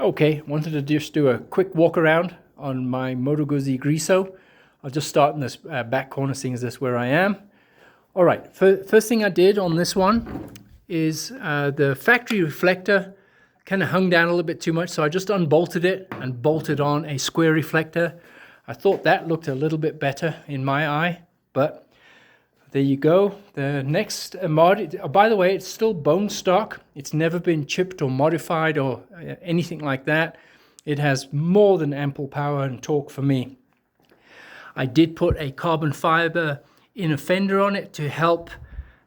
Okay, wanted to just do a quick walk around on my Moto Guzzi Griso. I'll just start in this back corner, seeing as this where I am. All right, first thing I did on this one is the factory reflector kind of hung down a little bit too much, so I just unbolted it and bolted on a square reflector. I thought that looked a little bit better in my eye, but there you go. The next mod, by the way, it's still bone stock. It's never been chipped or modified or anything like that. It has more than ample power and torque for me. I did put a carbon fiber inner fender on it to help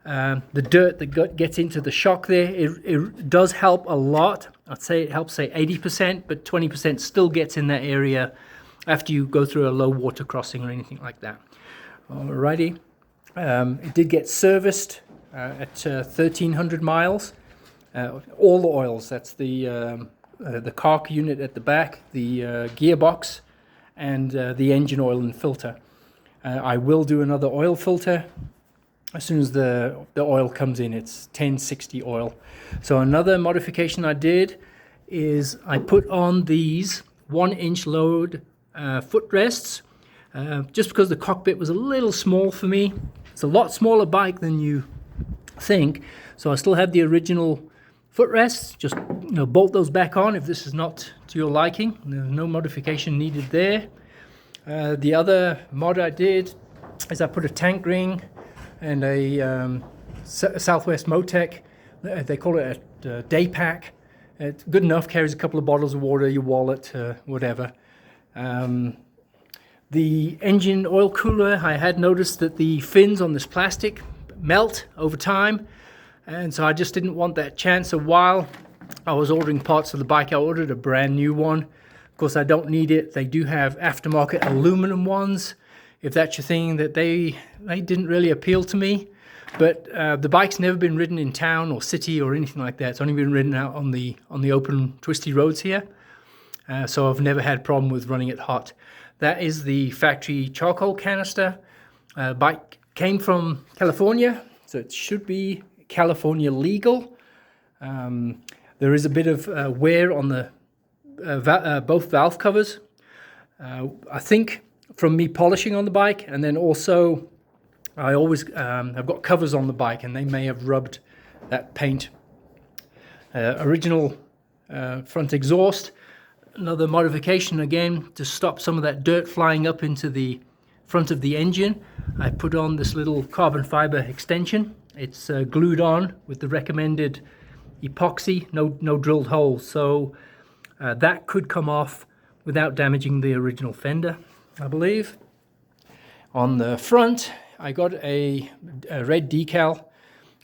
the dirt that gets into the shock there. It does help a lot. I'd say it helps, say 80%, but 20% still gets in that area after you go through a low water crossing or anything like that. Alrighty. It did get serviced at 1,300 miles. All the oils, that's the carc unit at the back, the gearbox, and the engine oil and filter. I will do another oil filter as soon as the oil comes in. It's 1060 oil. So another modification I did is I put on these 1-inch load footrests, just because the cockpit was a little small for me. It's a lot smaller bike than you think, so I still have the original footrests. Just bolt those back on if this is not to your liking. There's no modification needed there. The other mod I did is I put a tank ring and a Southwest Motec. They call it a day pack. It's good enough, carries a couple of bottles of water, your wallet, whatever. The engine oil cooler, I had noticed that the fins on this plastic melt over time, and so I just didn't want that chance. So while I was ordering parts of the bike, I ordered a brand new one. Of course, I don't need it. They do have aftermarket aluminum ones, if that's your thing. That they didn't really appeal to me. But the bike's never been ridden in town or city or anything like that. It's only been ridden out on the open, twisty roads here. So I've never had a problem with running it hot. That is the factory charcoal canister. Bike came from California, so it should be California legal. There is a bit of wear on the both valve covers. I think from me polishing on the bike, and then also I always I've got covers on the bike, and they may have rubbed that paint. Original front exhaust. Another modification again to stop some of that dirt flying up into the front of the engine. I put on this little carbon fiber extension. It's glued on with the recommended epoxy, no drilled holes. So that could come off without damaging the original fender, I believe. On the front, I got a red decal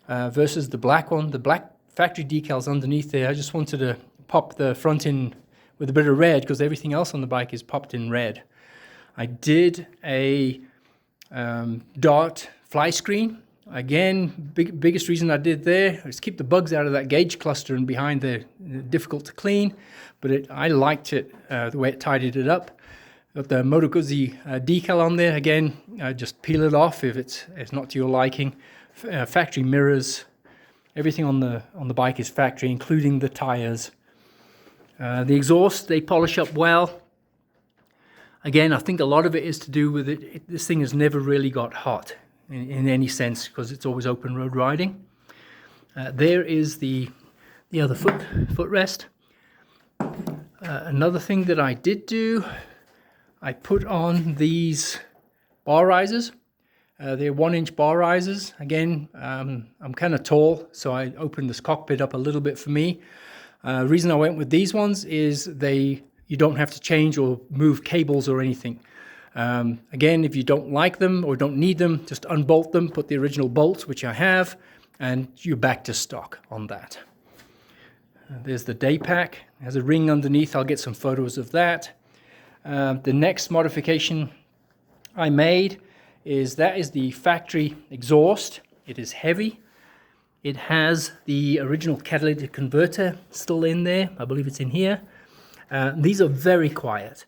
versus the black one. The black factory decal's underneath there. I just wanted to pop the front in with a bit of red because everything else on the bike is popped in red. I did a dart fly screen. Again, biggest reason I did there is keep the bugs out of that gauge cluster and behind there. Difficult to clean, but I liked it the way it tidied it up. Got the Moto Guzzi decal on there. Again, just peel it off if it's not to your liking. Factory mirrors. Everything on the bike is factory, including the tires. The exhaust, they polish up well. Again, I think a lot of it is to do with it. This thing has never really got hot in any sense because it's always open road riding. There is the other footrest. Another thing that I did do, I put on these bar risers. They're 1-inch bar risers. Again, I'm kind of tall, so I opened this cockpit up a little bit for me. Reason I went with these ones is you don't have to change or move cables or anything. Again, if you don't like them or don't need them, just unbolt them, put the original bolts, which I have, and you're back to stock on that. There's the day pack. It has a ring underneath. I'll get some photos of that. The next modification I made is the factory exhaust. It is heavy. It has the original catalytic converter still in there. I believe it's in here. These are very quiet.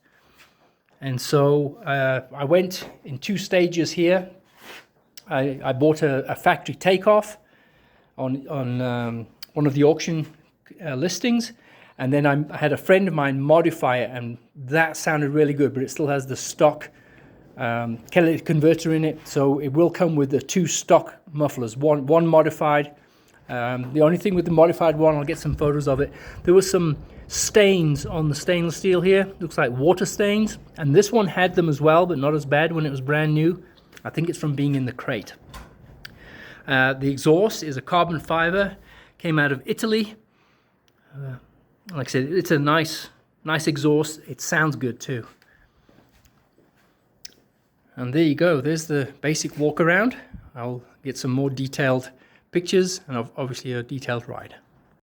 And so I went in 2 stages here. I bought a factory takeoff on one of the auction listings. And then I had a friend of mine modify it, and that sounded really good, but it still has the stock catalytic converter in it, so it will come with the 2 stock mufflers, one modified. The only thing with the modified one, I'll get some photos of it, there was some stains on the stainless steel here, looks like water stains, and this one had them as well, but not as bad when it was brand new. I think it's from being in the crate. The exhaust is a carbon fiber, came out of Italy. Like I said, it's a nice exhaust. It sounds good too. And there you go, there's the basic walk around. I'll get some more detailed pictures and obviously a detailed ride.